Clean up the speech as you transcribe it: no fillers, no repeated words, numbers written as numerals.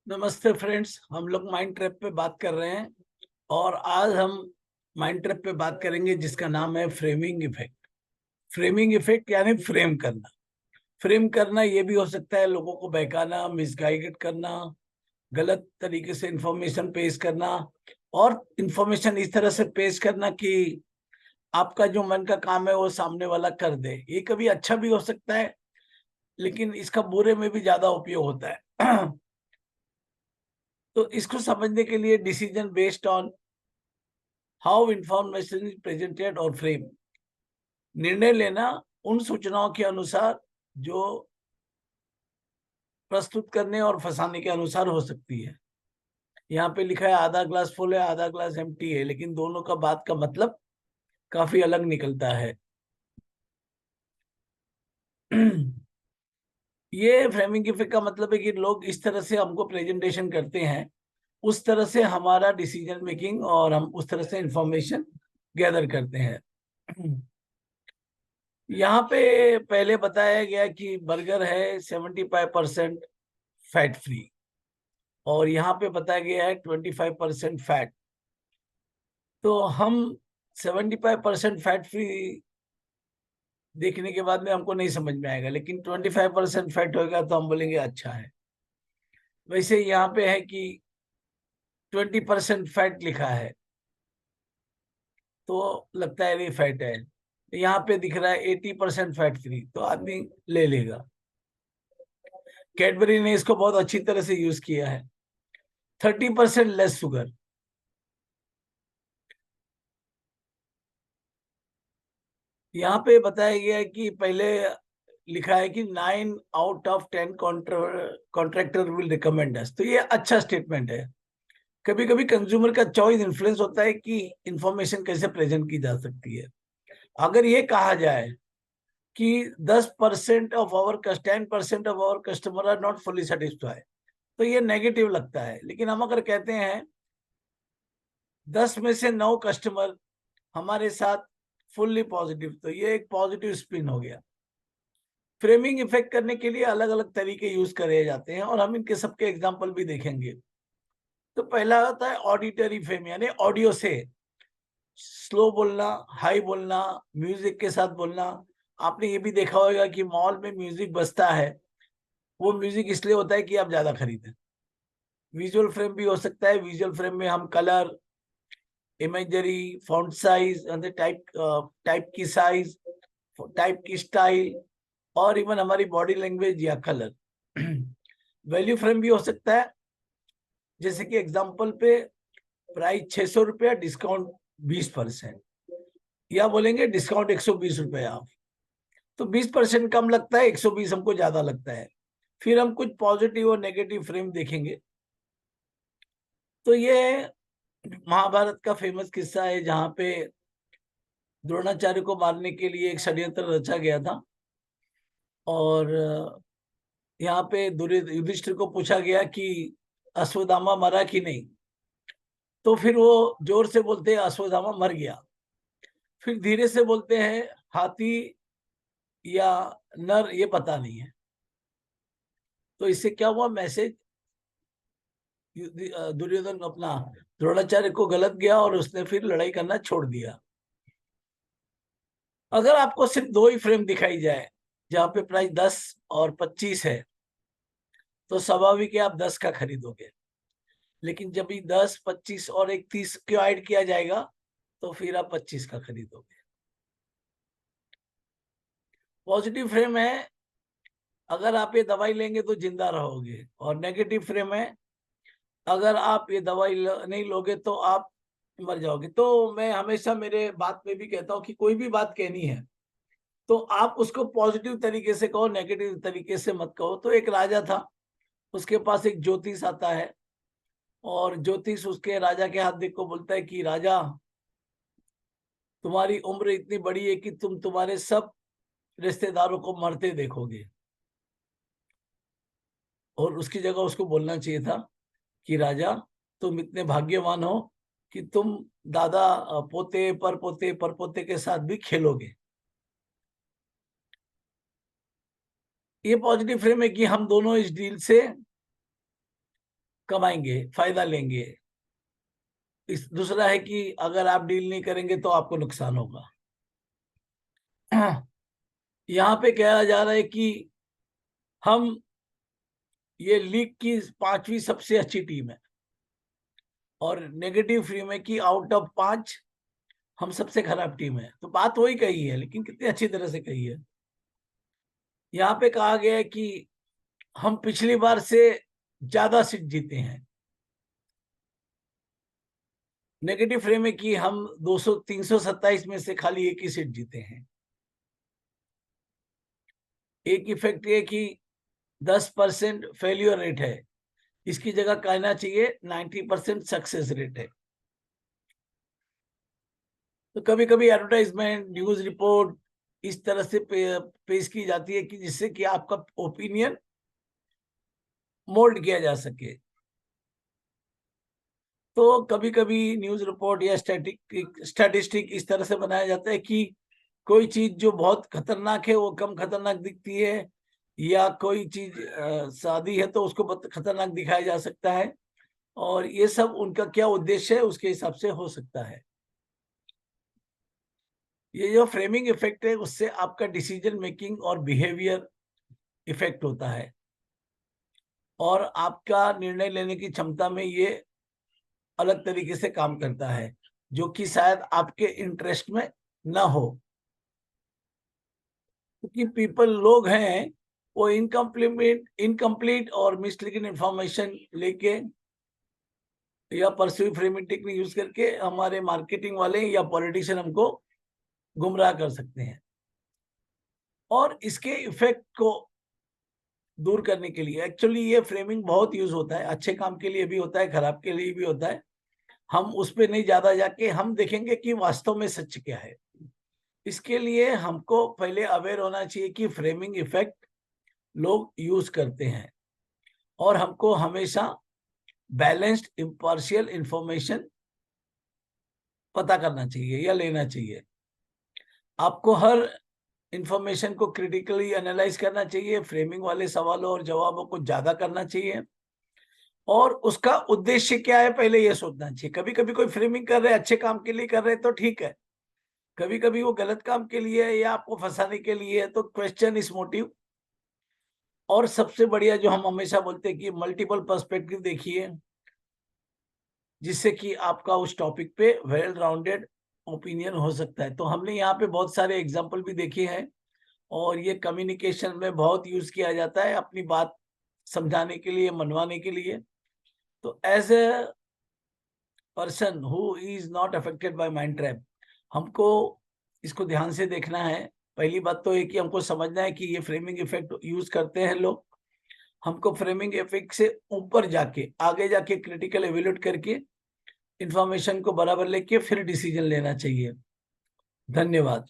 नमस्ते फ्रेंड्स, हम लोग माइंड ट्रैप पे बात कर रहे हैं और आज हम माइंड ट्रैप पे बात करेंगे जिसका नाम है फ्रेमिंग इफेक्ट। फ्रेमिंग इफेक्ट यानी फ्रेम करना। फ्रेम करना ये भी हो सकता है लोगों को बहकाना, मिसगाइड करना, गलत तरीके से इंफॉर्मेशन पेश करना और इंफॉर्मेशन इस तरह से पेश करना कि आपका जो मन का काम है वो सामने वाला कर दे। ये कभी अच्छा भी हो सकता है, लेकिन इसका बुरे में भी ज्यादा उपयोग होता है। तो इसको समझने के लिए decision based on how information is presented और फ्रेम, निर्णय लेना उन सूचनाओं के अनुसार जो प्रस्तुत करने और फंसाने के अनुसार हो सकती है। यहाँ पे लिखा है आधा ग्लास फुल है, आधा ग्लास एम्प्टी है, लेकिन दोनों का बात का मतलब काफी अलग निकलता है। ये फ्रेमिंग इफेक्ट का मतलब है कि लोग इस तरह से हमको प्रेजेंटेशन करते हैं, उस तरह से हमारा डिसीजन मेकिंग और हम उस तरह से इंफॉर्मेशन गैदर करते हैं। यहाँ पे पहले बताया गया कि बर्गर है 75% फैट फ्री और यहाँ पे बताया गया है 25% फैट। तो हम 75% फैट फ्री देखने के बाद में हमको नहीं समझ में आएगा, लेकिन 25% फैट होगा तो हम बोलेंगे अच्छा है। वैसे यहाँ पे है कि 20% फैट लिखा है तो लगता है ये फैट है। यहाँ पे दिख रहा है 80% फैट फ्री, तो आदमी ले लेगा। कैडबरी ने इसको बहुत अच्छी तरह से यूज किया है। 30% लेस शुगर। यहाँ पे बताया गया है कि पहले लिखा है कि 9 out of 10 contractor will recommend us, तो ये अच्छा स्टेटमेंट है। कभी कभी कंज्यूमर का चॉइस इन्फ्लुएंस होता है कि इंफॉर्मेशन कैसे प्रेजेंट की जा सकती है। अगर ये कहा जाए कि 10% of our customer are not fully satisfied, तो ये नेगेटिव लगता है। लेकिन हम अगर कहते हैं 10 में से 9 कस्टमर हमारे साथ फुल्ली पॉजिटिव, तो ये एक पॉजिटिव स्पिन हो गया। फ्रेमिंग इफेक्ट करने के लिए अलग अलग तरीके यूज करे जाते हैं और हम इनके सबके एग्जाम्पल भी देखेंगे। तो पहला होता है ऑडिटरी फ्रेम, यानी ऑडियो से स्लो बोलना, हाई बोलना, म्यूजिक के साथ बोलना। आपने ये भी देखा होगा कि मॉल में म्यूजिक बजता है, वो म्यूजिक इसलिए होता है कि आप ज्यादा खरीदें। विजुअल फ्रेम भी हो सकता है। विजुअल फ्रेम में हम colour, imagery, font size, type type की साइज, टाइप की स्टाइल और इवन हमारी बॉडी लैंग्वेज या कलर। वैल्यू फ्रेम भी हो सकता है, जैसे कि एग्जांपल पे प्राइस 600 रुपया, डिस्काउंट 20%, या बोलेंगे डिस्काउंट 120 रुपया ऑफ। तो 20% कम लगता है, 120 हमको ज्यादा लगता है। फिर हम कुछ पॉजिटिव और नेगेटिव फ्रेम देखेंगे। तो ये महाभारत का फेमस किस्सा है जहाँ पे द्रोणाचार्य को मारने के लिए एक षड्यंत्र रचा गया था और यहाँ पे युधिष्ठिर को पूछा गया कि अश्वत्थामा मरा कि नहीं, तो फिर वो जोर से बोलते हैं अश्वत्थामा मर गया। फिर धीरे से बोलते हैं हाथी या नर ये पता नहीं है। तो इससे क्या हुआ, मैसेज दुर्योधन अपना द्रोणाचार्य को गलत गया और उसने फिर लड़ाई करना छोड़ दिया। अगर आपको सिर्फ दो ही फ्रेम दिखाई जाए जहां पे प्राइस 10 और 25 है, तो स्वाभाविक है आप 10 का खरीदोगे। लेकिन जब भी 10, 25 और एक 30 क्यों ऐड किया जाएगा, तो फिर आप 25 का खरीदोगे। पॉजिटिव फ्रेम है अगर आप ये दवाई लेंगे तो जिंदा रहोगे, और नेगेटिव फ्रेम है अगर आप ये दवाई नहीं लोगे तो आप मर जाओगे। तो मैं हमेशा मेरे बात में भी कहता हूँ कि कोई भी बात कहनी है तो आप उसको पॉजिटिव तरीके से कहो, नेगेटिव तरीके से मत कहो। तो एक राजा था, उसके पास एक ज्योतिष आता है और ज्योतिष उसके राजा के हाथ देख को बोलता है कि राजा, तुम्हारी उम्र इतनी बड़ी है कि तुम तुम्हारे सब रिश्तेदारों को मरते देखोगे। और उसकी जगह उसको बोलना चाहिए था कि राजा, तुम इतने भाग्यवान हो कि तुम दादा, पोते, परपोते, परपोते के साथ भी खेलोगे। ये पॉजिटिव फ्रेम है कि हम दोनों इस डील से कमाएंगे, फायदा लेंगे। इस दूसरा है कि अगर आप डील नहीं करेंगे तो आपको नुकसान होगा। यहाँ पे कहा जा रहा है कि हम ये लीग की 5वीं सबसे अच्छी टीम है, और नेगेटिव फ्री में की आउट ऑफ 5 हम सबसे खराब टीम है। तो बात वही कही है, लेकिन कितनी अच्छी तरह से कही है। यहाँ पे कहा गया है कि हम पिछली बार से ज्यादा सीट जीते हैं। नेगेटिव फ्रेम में कि हम 327 में से खाली एक ही सीट जीते हैं। एक इफेक्ट ये कि 10% फेल्यूर रेट है, इसकी जगह कहना चाहिए 90% सक्सेस रेट है। तो कभी कभी एडवर्टाइजमेंट, न्यूज रिपोर्ट इस तरह से पेश की जाती है कि जिससे कि आपका ओपिनियन मोल्ड किया जा सके। तो कभी कभी न्यूज रिपोर्ट या स्टैटिस्टिक इस तरह से बनाया जाता है कि कोई चीज जो बहुत खतरनाक है वो कम खतरनाक दिखती है, या कोई चीज सादी है तो उसको बहुत खतरनाक दिखाया जा सकता है। और ये सब उनका क्या उद्देश्य है उसके हिसाब से हो सकता है। ये जो फ्रेमिंग इफेक्ट है उससे आपका डिसीजन मेकिंग और बिहेवियर इफेक्ट होता है, और आपका निर्णय लेने की क्षमता में ये अलग तरीके से काम करता है, जो कि शायद आपके इंटरेस्ट में ना हो। क्योंकि लोग हैं वो इनकम्प्लीट और मिसलीडिंग इंफॉर्मेशन लेके या परस्यू फ्रेमिंग टेक्निक यूज करके हमारे मार्केटिंग वाले या पॉलिटिशियन हमको गुमराह कर सकते हैं। और इसके इफेक्ट को दूर करने के लिए एक्चुअली ये फ्रेमिंग बहुत यूज होता है, अच्छे काम के लिए भी होता है, खराब के लिए भी होता है। हम उस पर नहीं ज्यादा जाके हम देखेंगे कि वास्तव में सच क्या है। इसके लिए हमको पहले अवेयर होना चाहिए कि फ्रेमिंग इफेक्ट लोग यूज करते हैं, और हमको हमेशा बैलेंस्ड इम्पार्शियल इंफॉर्मेशन पता करना चाहिए या लेना चाहिए। आपको हर इंफॉर्मेशन को क्रिटिकली एनालाइज करना चाहिए, फ्रेमिंग वाले सवालों और जवाबों को ज्यादा करना चाहिए, और उसका उद्देश्य क्या है पहले ये सोचना चाहिए। कभी कभी कोई फ्रेमिंग कर रहे हैं अच्छे काम के लिए कर रहे हैं तो ठीक है, कभी कभी वो गलत काम के लिए है या आपको फंसाने के लिए है, तो क्वेश्चन इस मोटिव। और सबसे बढ़िया जो हम हमेशा बोलते हैं कि मल्टीपल पर्सपेक्टिव देखिए, जिससे कि आपका उस टॉपिक पे वेल राउंडेड ओपिनियन हो सकता है। तो हमने यहाँ पे बहुत सारे एग्जाम्पल भी देखे हैं, और ये कम्युनिकेशन में बहुत यूज किया जाता है अपनी बात समझाने के लिए, मनवाने के लिए। तो as a person who is not affected by mind trap, हमको इसको ध्यान से देखना है। पहली बात तो ये कि हमको समझना है कि ये फ्रेमिंग इफेक्ट यूज करते हैं लोग। हमको फ्रेमिंग इफेक्ट से ऊपर जाके आगे जाके क्रिटिकल एवेल्यूट करके इंफॉर्मेशन को बराबर लेके फिर डिसीजन लेना चाहिए। धन्यवाद।